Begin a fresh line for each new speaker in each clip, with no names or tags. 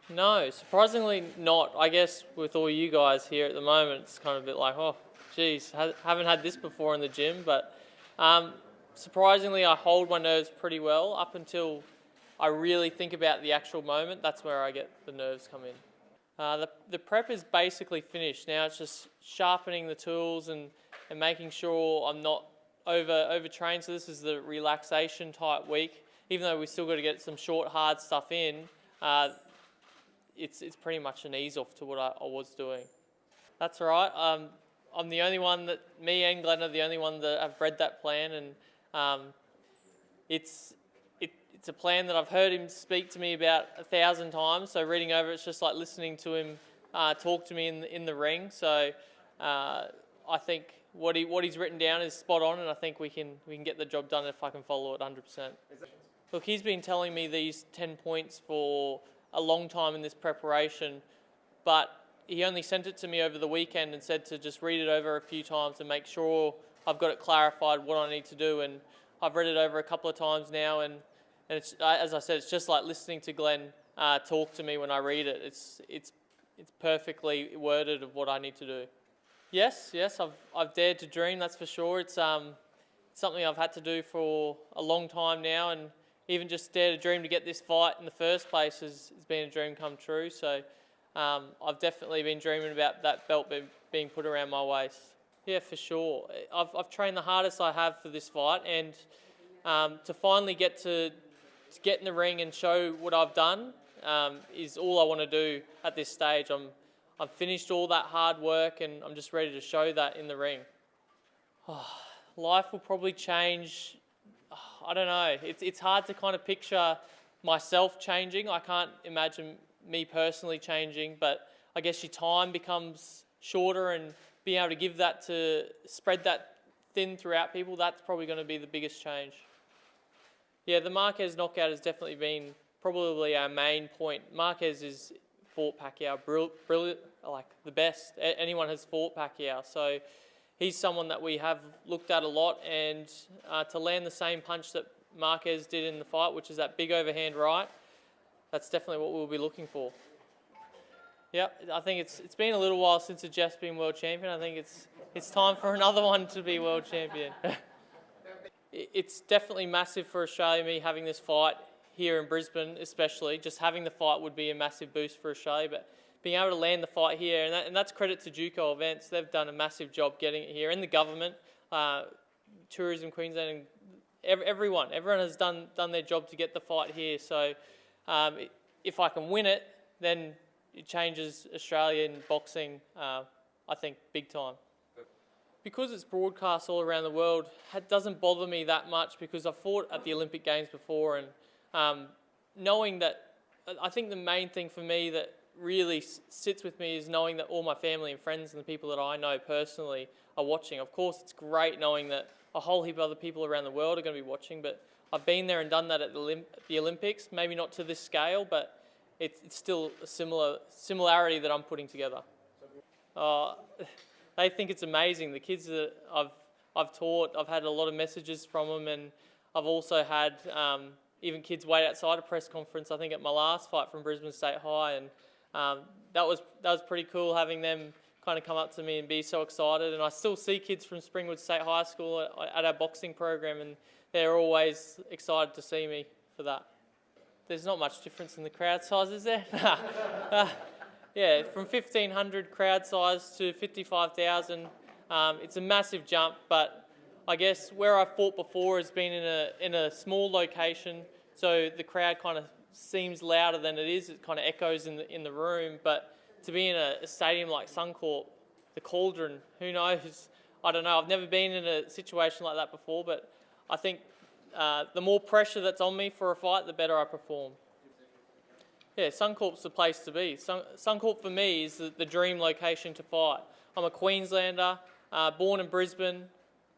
No, surprisingly not. I guess with all you guys here at the moment, it's kind of a bit like, oh, geez, haven't had this before in the gym. But surprisingly, I hold my nerves pretty well up until I really think about the actual moment. That's where I get the nerves come in. The prep is basically finished. Now it's just sharpening the tools and making sure I'm not overtrained. So this is the relaxation type week. Even though we still got to get some short, hard stuff in, it's pretty much an ease off to what I was doing. That's all right. I'm the only one me and Glenn are the only one that have read that plan, and it's a plan that I've heard him speak to me about 1,000 times. So reading over it's just like listening to him talk to me in the ring. So I think what he's written down is spot on, and I think we can get the job done if I can follow it 100%. Look, he's been telling me these 10 points for a long time in this preparation, but he only sent it to me over the weekend and said to just read it over a few times and make sure I've got it clarified what I need to do. And I've read it over a couple of times now, and it's, as I said, it's just like listening to Glenn talk to me when I read it. It's perfectly worded of what I need to do. Yes, I've dared to dream, that's for sure. It's something I've had to do for a long time now, and even just dared to dream to get this fight in the first place has been a dream come true. So I've definitely been dreaming about that belt being put around my waist. Yeah, for sure. I've trained the hardest I have for this fight, and to finally get to get in the ring and show what I've done is all I want to do at this stage. I've finished all that hard work, and I'm just ready to show that in the ring. Life will probably change. I don't know. It's hard to kind of picture myself changing. I can't imagine me personally changing, but I guess your time becomes shorter, and being able to give that to spread that thin throughout people, that's probably going to be the biggest change. Yeah, the Marquez knockout has definitely been probably our main point. Marquez has fought Pacquiao, brilliant, like the best anyone has fought Pacquiao. So he's someone that we have looked at a lot, and to land the same punch that Marquez did in the fight, which is that big overhand right, that's definitely what we'll be looking for. Yeah, I think it's been a little while since Jeff's been world champion. I think it's time for another one to be world champion. It's definitely massive for Australia, me having this fight here in Brisbane especially. Just having the fight would be a massive boost for Australia, but being able to land the fight here, and that's credit to Duco Events. They've done a massive job getting it here, and the government, Tourism Queensland, and everyone has done their job to get the fight here. So if I can win it, then it changes Australian boxing, I think, big time. Because it's broadcast all around the world, it doesn't bother me that much, because I've fought at the Olympic Games before, and knowing that, I think the main thing for me that really sits with me is knowing that all my family and friends and the people that I know personally are watching. Of course, it's great knowing that a whole heap of other people around the world are going to be watching, but I've been there and done that at the Olympics, maybe not to this scale, but it's still a similarity that I'm putting together. They think it's amazing. The kids that I've taught, I've had a lot of messages from them, and I've also had even kids wait outside a press conference, I think at my last fight from Brisbane State High, and that was pretty cool having them kind of come up to me and be so excited. And I still see kids from Springwood State High School at our boxing program, and they're always excited to see me for that. There's not much difference in the crowd size, is there? Yeah, from 1,500 crowd size to 55,000, it's a massive jump, but I guess where I've fought before has been in a small location, so the crowd kind of seems louder than it is. It kind of echoes in the room, but to be in a stadium like Suncorp, the Cauldron, who knows? I don't know. I've never been in a situation like that before, but I think the more pressure that's on me for a fight, the better I perform. Yeah, Suncorp's the place to be. Suncorp for me is the dream location to fight. I'm a Queenslander, born in Brisbane.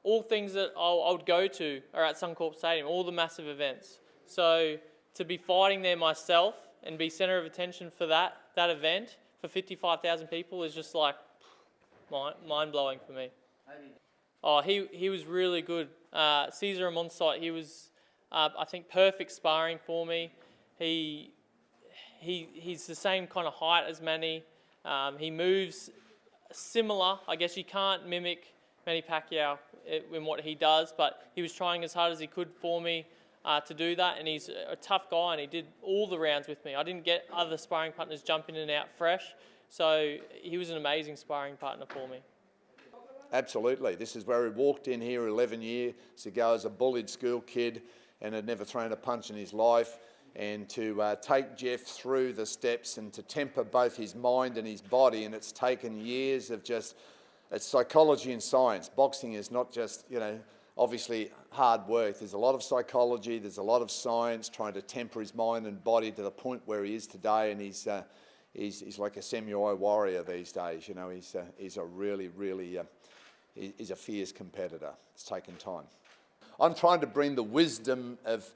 All things that I would go to are at Suncorp Stadium, all the massive events. So to be fighting there myself and be centre of attention for that event for 55,000 people is just like mind-blowing for me. Oh, he was really good. Caesar Amonsite, he was, I think, perfect sparring for me. He he's the same kind of height as Manny. He moves similar. I guess you can't mimic Manny Pacquiao in what he does, but he was trying as hard as he could for me to do that, and he's a tough guy, and he did all the rounds with me. I didn't get other sparring partners jump in and out fresh, so he was an amazing sparring partner for me.
Absolutely. This is where he walked in here 11 years ago as a bullied school kid and had never thrown a punch in his life, and to take Jeff through the steps and to temper both his mind and his body, and it's taken years of just, it's psychology and science. Boxing is not just, obviously hard work. There's a lot of psychology, there's a lot of science trying to temper his mind and body to the point where he is today, and he's like a samurai warrior these days. He's a really, he's a fierce competitor. It's taken time. I'm trying to bring the wisdom of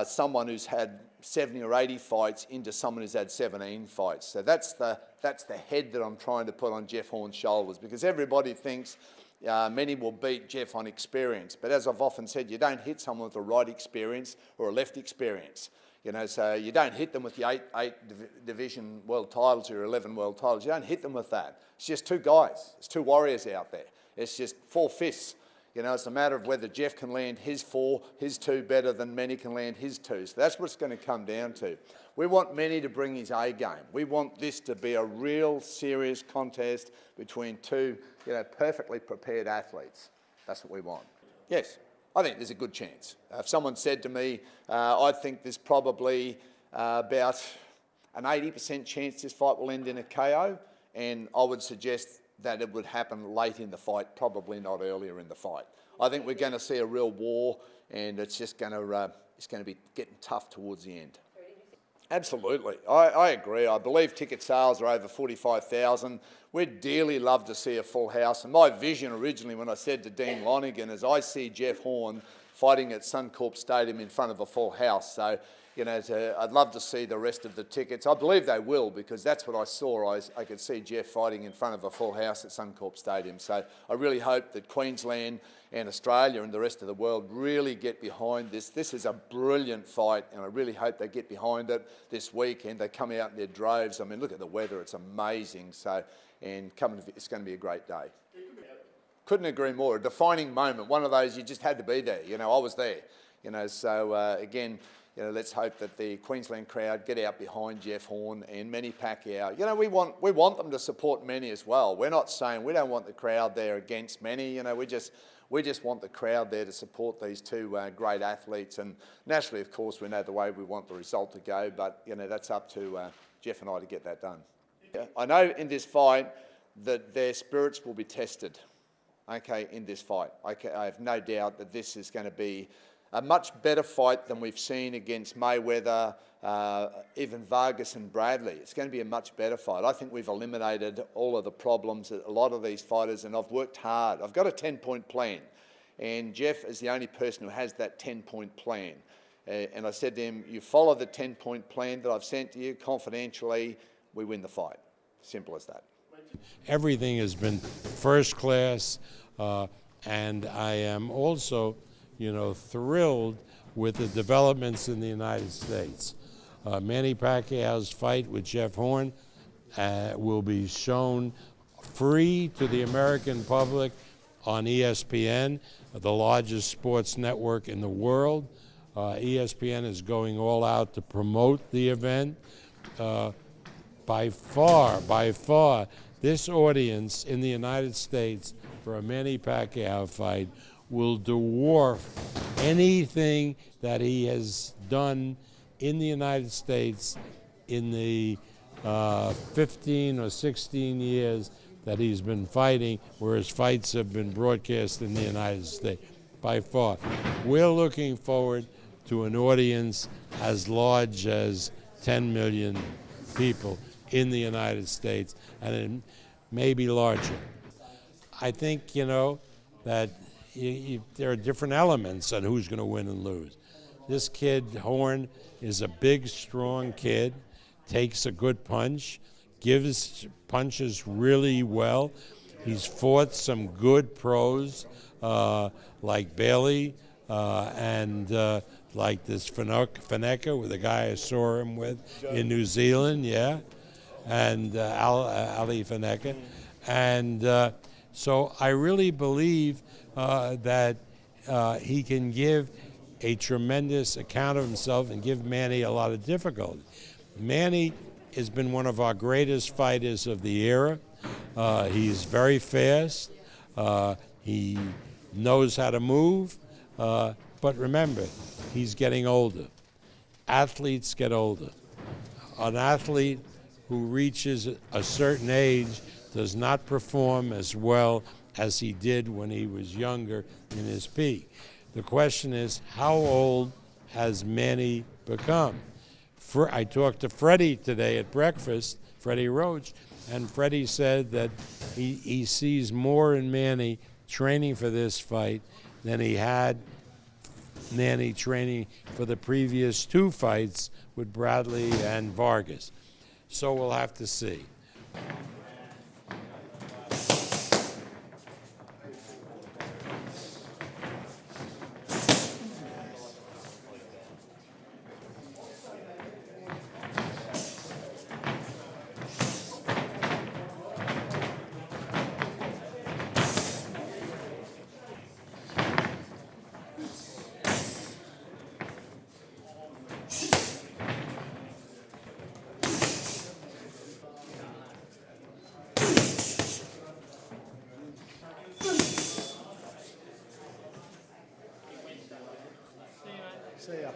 someone who's had 70 or 80 fights into someone who's had 17 fights. So that's the head that I'm trying to put on Jeff Horn's shoulders, because everybody thinks many will beat Jeff on experience. But as I've often said, you don't hit someone with a right experience or a left experience. So you don't hit them with the eight division world titles or 11 world titles. You don't hit them with that. It's just two guys. It's two warriors out there. It's just four fists. It's a matter of whether Jeff can land his four, his two better than Manny can land his two. So that's what it's going to come down to. We want Manny to bring his A game. We want this to be a real serious contest between two, perfectly prepared athletes. That's what we want. Yes, I think there's a good chance. If someone said to me, I think there's probably about an 80% chance this fight will end in a KO, and I would suggest that it would happen late in the fight, probably not earlier in the fight. I think we're going to see a real war, and it's just going to be getting tough towards the end. Absolutely, I agree. I believe ticket sales are over 45,000. We'd dearly love to see a full house. And my vision originally, when I said to Dean Lonergan, is I see Jeff Horn fighting at Suncorp Stadium in front of a full house. So, I'd love to see the rest of the tickets. I believe they will, because that's what I saw. I could see Jeff fighting in front of a full house at Suncorp Stadium. So I really hope that Queensland and Australia and the rest of the world really get behind this. This is a brilliant fight, and I really hope they get behind it this weekend. They come out in their droves. I mean, look at the weather. It's amazing. So, it's going to be a great day. Couldn't agree more. A defining moment. One of those you just had to be there. I was there. So again, let's hope that the Queensland crowd get out behind Jeff Horn and Manny Pacquiao. We want them to support Manny as well. We're not saying we don't want the crowd there against Manny. We just want the crowd there to support these two great athletes. And nationally, of course, we know the way we want the result to go. But that's up to Jeff and I to get that done. I know in this fight that their spirits will be tested. In this fight, I have no doubt that this is going to be a much better fight than we've seen against Mayweather, even Vargas and Bradley. It's going to be a much better fight. I think we've eliminated all of the problems that a lot of these fighters, and I've worked hard. I've got a 10-point plan, and Jeff is the only person who has that 10-point plan. And I said to him, you follow the 10-point plan that I've sent to you confidentially, we win the fight. Simple as that.
Everything has been first class, and I am also thrilled with the developments in the United States. Manny Pacquiao's fight with Jeff Horn will be shown free to the American public on ESPN, the largest sports network in the world. ESPN is going all out to promote the event. By far, this audience in the United States for a Manny Pacquiao fight will dwarf anything that he has done in the United States in the 15 or 16 years that he's been fighting, where his fights have been broadcast in the United States. By far. We're looking forward to an audience as large as 10 million people in the United States, and it may be larger. I think, that there are different elements on who's going to win and lose. This kid, Horn, is a big, strong kid, takes a good punch, gives punches really well. He's fought some good pros like Bailey and like this Faneka with the guy I saw him with in New Zealand, yeah, and Ali Faneka. And so I really believe that he can give a tremendous account of himself and give Manny a lot of difficulty. Manny has been one of our greatest fighters of the era. He's very fast. He knows how to move. But remember, he's getting older. Athletes get older. An athlete who reaches a certain age does not perform as well as he did when he was younger in his peak. The question is, how old has Manny become? I talked to Freddie today at breakfast, Freddie Roach, and Freddie said that he sees more in Manny training for this fight than he had Manny training for the previous 2 fights with Bradley and Vargas. So we'll have to see.
See ya.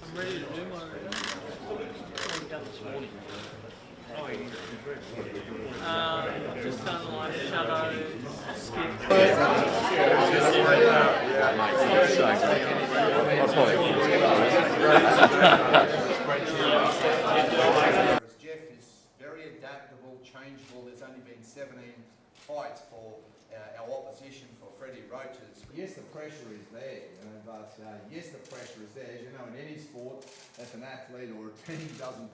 I'm ready to do my just done like shadow skip.
Jeff is very adaptable, changeable. There's only been 17 fights for our opposition, for Freddie Roach's. Yes, the pressure is there, but yes, the pressure is there. As you know, in any sport, if an athlete or a team doesn't